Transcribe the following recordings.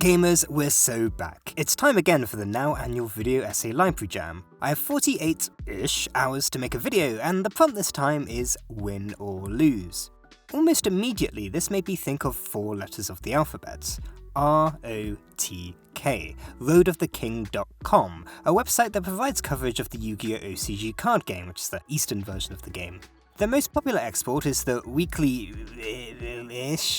Gamers, we're so back. It's time again for the now annual video essay library jam. I have 48-ish hours to make a video, and the prompt this time is win or lose. Almost immediately, this made me think of 4 letters of the alphabet. ROTK, roadoftheking.com, a website that provides coverage of the YuGiOh OCG card game, which is the Eastern version of the game. Their most popular export is the weekly-ish,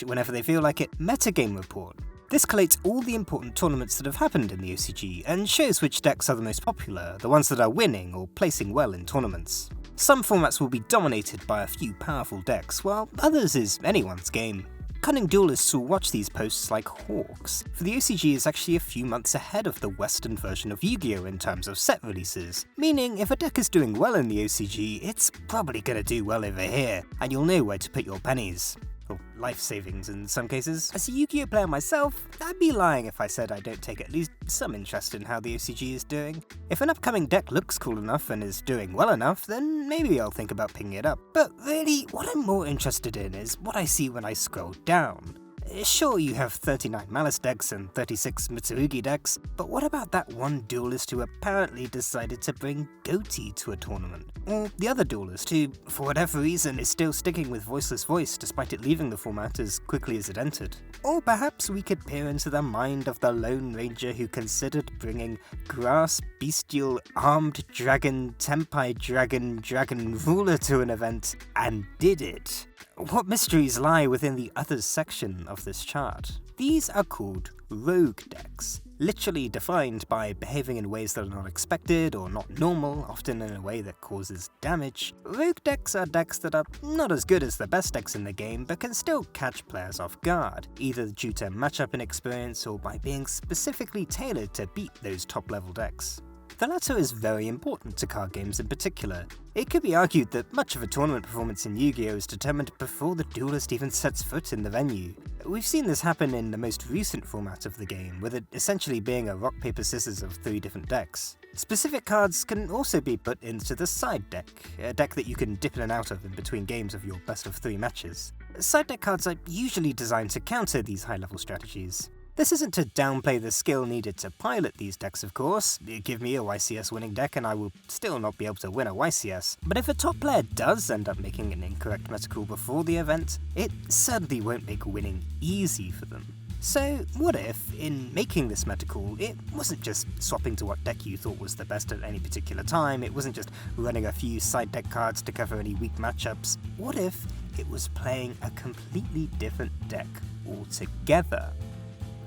whenever they feel like it, metagame report. This collates all the important tournaments that have happened in the OCG and shows which decks are the most popular, the ones that are winning or placing well in tournaments. Some formats will be dominated by a few powerful decks, while others is anyone's game. Cunning duelists will watch these posts like hawks, for the OCG is actually a few months ahead of the Western version of YuGiOh in terms of set releases, meaning if a deck is doing well in the OCG, it's probably gonna do well over here, and you'll know where to put your pennies. Or life savings in some cases. As a YuGiOh player myself, I'd be lying if I said I don't take at least some interest in how the OCG is doing. If an upcoming deck looks cool enough and is doing well enough, then maybe I'll think about picking it up. But really, what I'm more interested in is what I see when I scroll down. Sure, you have 39 Malice decks and 36 Mitsurugi decks, but what about that one duelist who apparently decided to bring Goatee to a tournament? Or the other duelist who, for whatever reason, is still sticking with Voiceless Voice despite it leaving the format as quickly as it entered? Or perhaps we could peer into the mind of the Lone Ranger who considered bringing Grass Bestial Armed Dragon Tempai Dragon Ruler to an event, and did it. What mysteries lie within the others section of this chart? These are called rogue decks, literally defined by behaving in ways that are not expected or not normal, often in a way that causes damage. Rogue decks are decks that are not as good as the best decks in the game, but can still catch players off guard, either due to matchup inexperience or by being specifically tailored to beat those top level decks. The latter is very important to card games in particular. It could be argued that much of a tournament performance in YuGiOh is determined before the duelist even sets foot in the venue. We've seen this happen in the most recent format of the game, with it essentially being a rock paper scissors of 3 different decks. Specific cards can also be put into the side deck, a deck that you can dip in and out of in between games of your best of 3 matches. Side deck cards are usually designed to counter these high level strategies. This isn't to downplay the skill needed to pilot these decks, of course. Give me a YCS winning deck and I will still not be able to win a YCS. But if a top player does end up making an incorrect metacall before the event, it certainly won't make winning easy for them. So what if, in making this metacall, it wasn't just swapping to what deck you thought was the best at any particular time, it wasn't just running a few side deck cards to cover any weak matchups. What if it was playing a completely different deck altogether?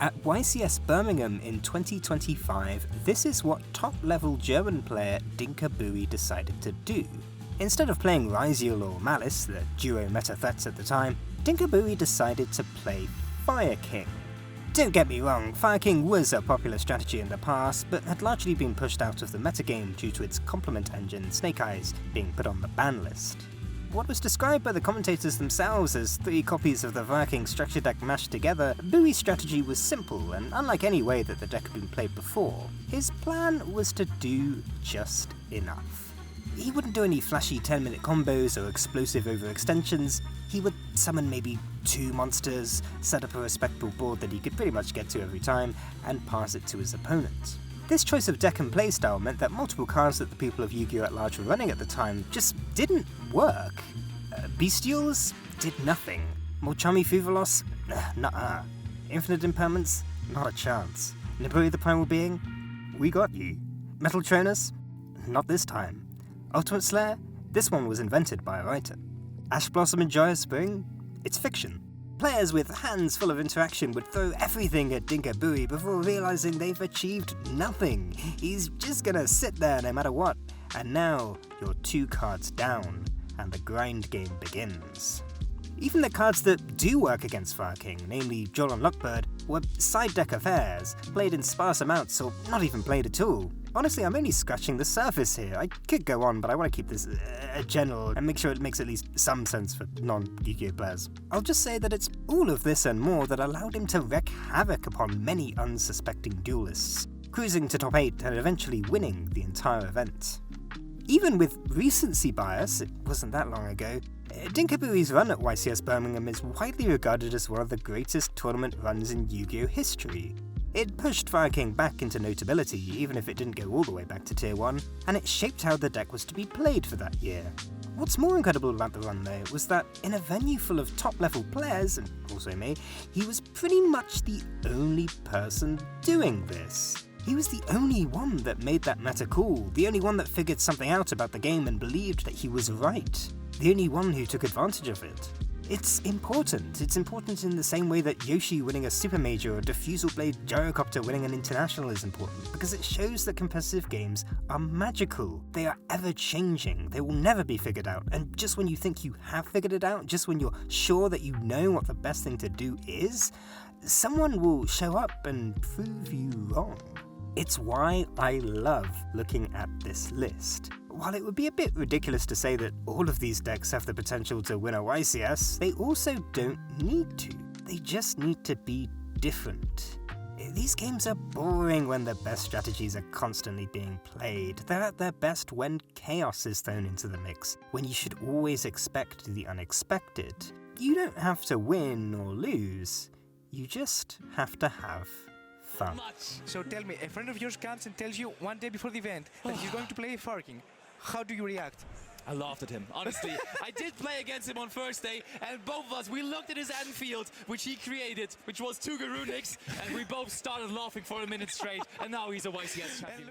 At YCS Birmingham in 2025, this is what top-level German player Dinkabui decided to do. Instead of playing Ryziel or Malice, the duo meta threats at the time, Dinkabui decided to play Fire King. Don't get me wrong, Fire King was a popular strategy in the past, but had largely been pushed out of the metagame due to its complement engine, Snake Eyes, being put on the ban list. What was described by the commentators themselves as 3 copies of the Fire King structure deck mashed together, Bui's strategy was simple, and unlike any way that the deck had been played before, his plan was to do just enough. He wouldn't do any flashy 10-minute combos or explosive overextensions. He would summon maybe 2 monsters, set up a respectable board that he could pretty much get to every time, and pass it to his opponent. This choice of deck and playstyle meant that multiple cards that the people of YuGiOh at large were running at the time just didn't work. Bestials did nothing. Molchami Fuvalos? Nuh-uh. Infinite Impairments? Not a chance. Niburi the Primal Being? We got you. Metal Tronus? Not this time. Ultimate Slayer? This one was invented by a writer. Ash Blossom and Joyous Spring? It's fiction. Players with hands full of interaction would throw everything at Dinkabui before realizing they've achieved nothing. He's just gonna sit there no matter what. And now, you're 2 cards down, and the grind game begins. Even the cards that do work against Fire King, namely Joel and Lockbird, were side deck affairs, played in sparse amounts or not even played at all. Honestly, I'm only scratching the surface here. I could go on, but I want to keep this general and make sure it makes at least some sense for non-YuGiOh players. I'll just say that it's all of this and more that allowed him to wreak havoc upon many unsuspecting duelists, cruising to top 8 and eventually winning the entire event. Even with recency bias, it wasn't that long ago, Dinkabui's run at YCS Birmingham is widely regarded as one of the greatest tournament runs in YuGiOh history. It pushed Fire King back into notability, even if it didn't go all the way back to Tier 1, and it shaped how the deck was to be played for that year. What's more incredible about the run though was that in a venue full of top level players, and also me, he was pretty much the only person doing this. He was the only one that made that meta cool, the only one that figured something out about the game and believed that he was right, the only one who took advantage of it. It's important in the same way that Yoshi winning a Super Major or Diffusal Blade Gyrocopter winning an International is important, because it shows that competitive games are magical. They are ever changing, they will never be figured out, and just when you think you have figured it out, just when you're sure that you know what the best thing to do is, someone will show up and prove you wrong. It's why I love looking at this list. While it would be a bit ridiculous to say that all of these decks have the potential to win a YCS, they also don't need to. They just need to be different. These games are boring when the best strategies are constantly being played. They're at their best when chaos is thrown into the mix, when you should always expect the unexpected. You don't have to win or lose, you just have to have fun. So tell me, a friend of yours comes and tells you one day before the event that he's going to play Fire King. How do you react? I laughed at him, honestly. I did play against him on first day, and both of us, we looked at his end field, which he created, which was 2 Garunix, and we both started laughing for a minute straight, and now he's a YCS champion.